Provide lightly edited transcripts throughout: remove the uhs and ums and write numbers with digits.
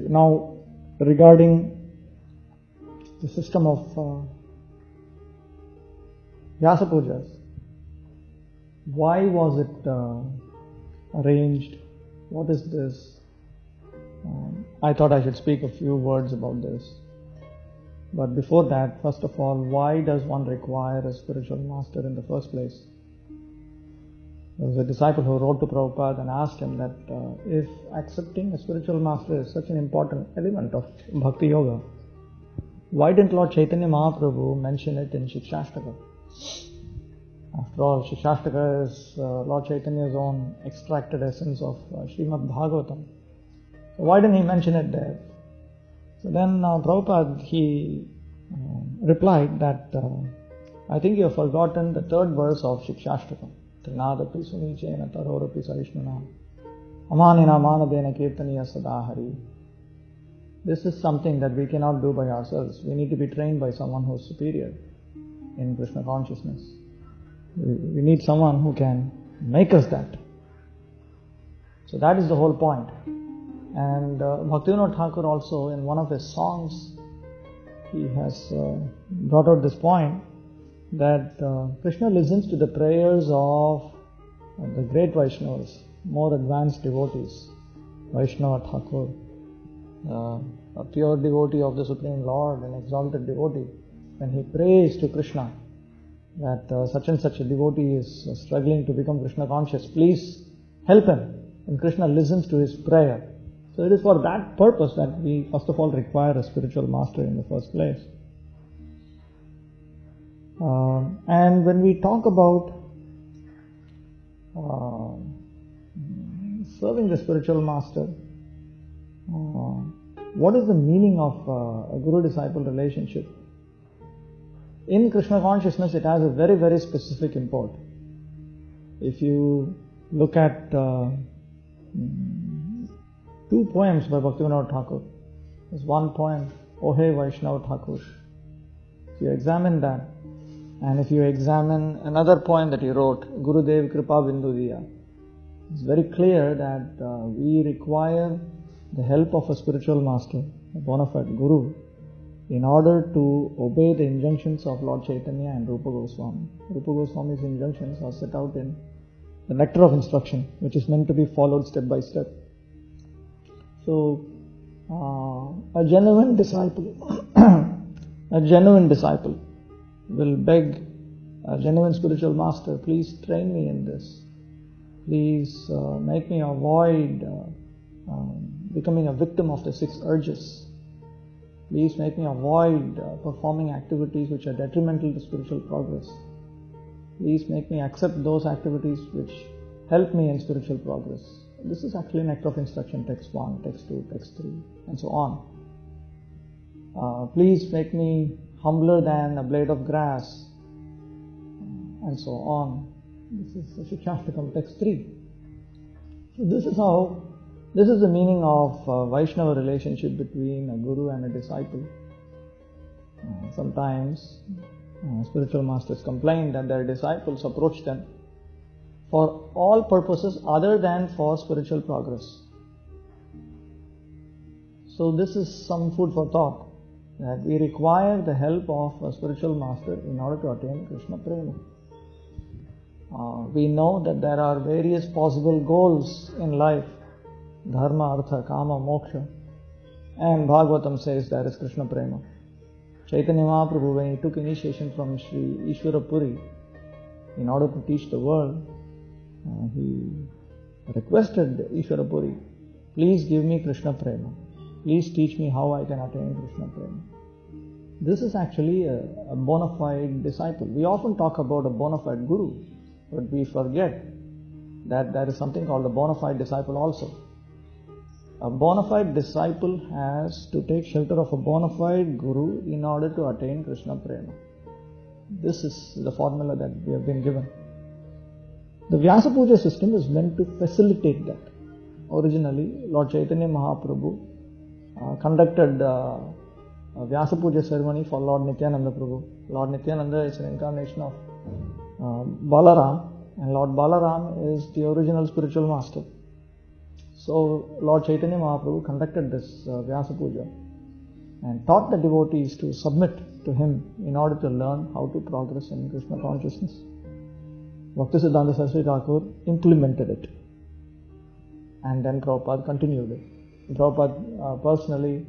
Now, regarding the system of Vyasa Pujas, why was it arranged? What is this? I thought I should speak a few words about this. But before that, first of all, why does one require a spiritual master in the first place? There was a disciple who wrote to Prabhupada and asked him that if accepting a spiritual master is such an important element of Bhakti Yoga, why didn't Lord Chaitanya Mahaprabhu mention it in Shikshashtaka? After all, Shikshashtaka is Lord Chaitanya's own extracted essence of Srimad Bhagavatam. So why didn't he mention it there? So then Prabhupada, he replied that I think you have forgotten the third verse of Shikshashtaka. Trinadapi sunichena tarorapi sarishnuna amanina manadena kirtaniya sadahari. This is something that we cannot do by ourselves. We need to be trained by someone who is superior in Krishna consciousness. We need someone who can make us that. So that is the whole point. And Bhaktivinoda Thakur also, in one of his songs, he has brought out this point that Krishna listens to the prayers of the great Vaishnavas, more advanced devotees. Vaishnava Thakur, a pure devotee of the Supreme Lord, an exalted devotee, when he prays to Krishna that such and such a devotee is struggling to become Krishna conscious, please help him. And Krishna listens to his prayer. So it is for that purpose that we first of all require a spiritual master in the first place. And when we talk about serving the spiritual master, what is the meaning of a guru-disciple relationship? In Krishna consciousness, it has a very, very specific import. If you look at two poems by Bhaktivinoda Thakur, there's one poem, Ohe Vaishnava Thakur. If you examine that, and if you examine another poem that he wrote, Gurudev Kripa Bindu Diya, it's very clear that we require the help of a spiritual master, a bona fide guru, in order to obey the injunctions of Lord Chaitanya and Rupa Goswami. Rupa Goswami's injunctions are set out in the nectar of instruction, which is meant to be followed step by step. So, a genuine disciple, will beg a genuine spiritual master, please train me in this. Please make me avoid becoming a victim of the 6 urges. Please make me avoid performing activities which are detrimental to spiritual progress. Please make me accept those activities which help me in spiritual progress. This is actually Nectar of Instruction, text 1, text 2, text 3, and so on. Please make me humbler than a blade of grass, and so on. This is Shikshashtakam, text 3. So this is the meaning of Vaishnava relationship between a guru and a disciple. Sometimes spiritual masters complain that their disciples approach them for all purposes other than for spiritual progress. So this is some food for thought, that we require the help of a spiritual master in order to attain Krishna Prema. We know that there are various possible goals in life, Dharma, Artha, Kama, Moksha, and Bhagavatam says there is Krishna Prema. Chaitanya Mahaprabhu, when he took initiation from Sri Ishvara Puri, in order to teach the world, he requested Ishvara Puri, please give me Krishna Prema. Please teach me how I can attain Krishna Prema. This is actually a bona fide disciple. We often talk about a bona fide guru, but we forget that there is something called a bona fide disciple also. A bona fide disciple has to take shelter of a bona fide guru in order to attain Krishna Prema. This is the formula that we have been given. The Vyasa Puja system is meant to facilitate that. Originally, Lord Chaitanya Mahaprabhu conducted a Vyasa Puja ceremony for Lord Nityananda Prabhu. Lord Nityananda is an incarnation of Balaram, and Lord Balaram is the original spiritual master. So Lord Chaitanya Mahaprabhu conducted this Vyasa Puja and taught the devotees to submit to him in order to learn how to progress in Krishna consciousness. Bhaktisiddhanta Saraswati Thakur implemented it, and then Prabhupada continued it. Prabhupada personally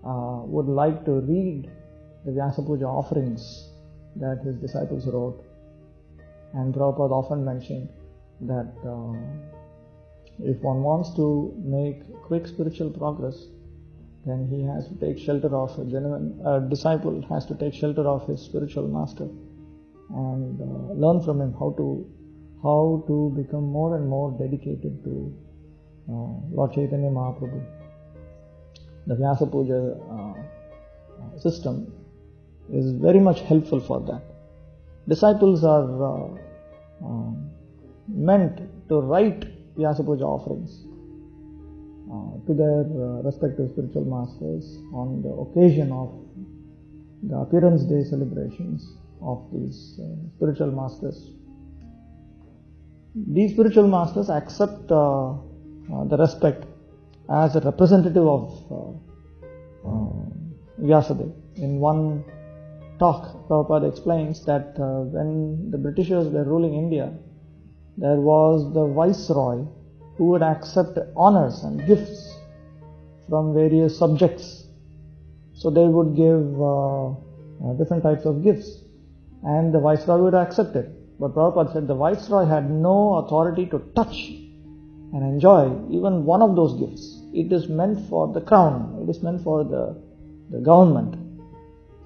would like to read the Vyasa Puja offerings that his disciples wrote, and Prabhupada often mentioned that if one wants to make quick spiritual progress, then he has to take shelter of a disciple has to take shelter of his spiritual master and learn from him how to become more and more dedicated to Lord Chaitanya Mahaprabhu. The Vyasa Puja system is very much helpful for that. Disciples are meant to write Vyasa Puja offerings to their respective spiritual masters on the occasion of the appearance day celebrations of these spiritual masters. These spiritual masters accept the respect as a representative of Vyasadeva. In one talk, Prabhupada explains that when the Britishers were ruling India, there was the Viceroy who would accept honors and gifts from various subjects. So they would give different types of gifts, and the Viceroy would accept it. But Prabhupada said the Viceroy had no authority to touch and enjoy even one of those gifts. It is meant for the crown, it is meant for the government.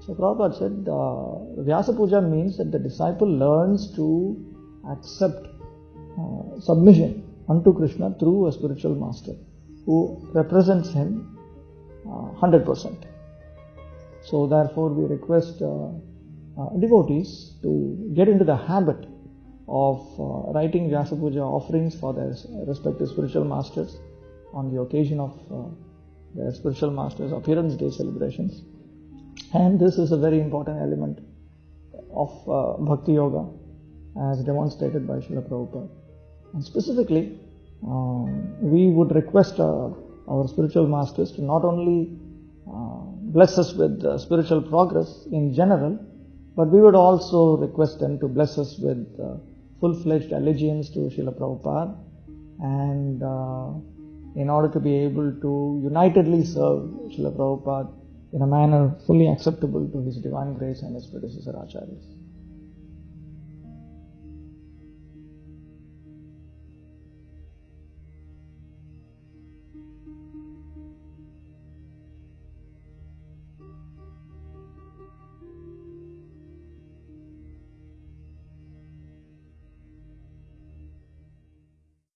So Prabhupada said Vyasa Puja means that the disciple learns to accept submission unto Krishna through a spiritual master who represents him 100%. So therefore we request devotees to get into the habit of writing Vyasa Puja offerings for their respective spiritual masters on the occasion of their spiritual masters' appearance day celebrations. And this is a very important element of Bhakti Yoga as demonstrated by Srila Prabhupada. And specifically, we would request our spiritual masters to not only bless us with spiritual progress in general, but we would also request them to bless us with full-fledged allegiance to Srila Prabhupada, and in order to be able to unitedly serve Srila Prabhupada in a manner fully acceptable to His Divine Grace and His predecessor Acharyas.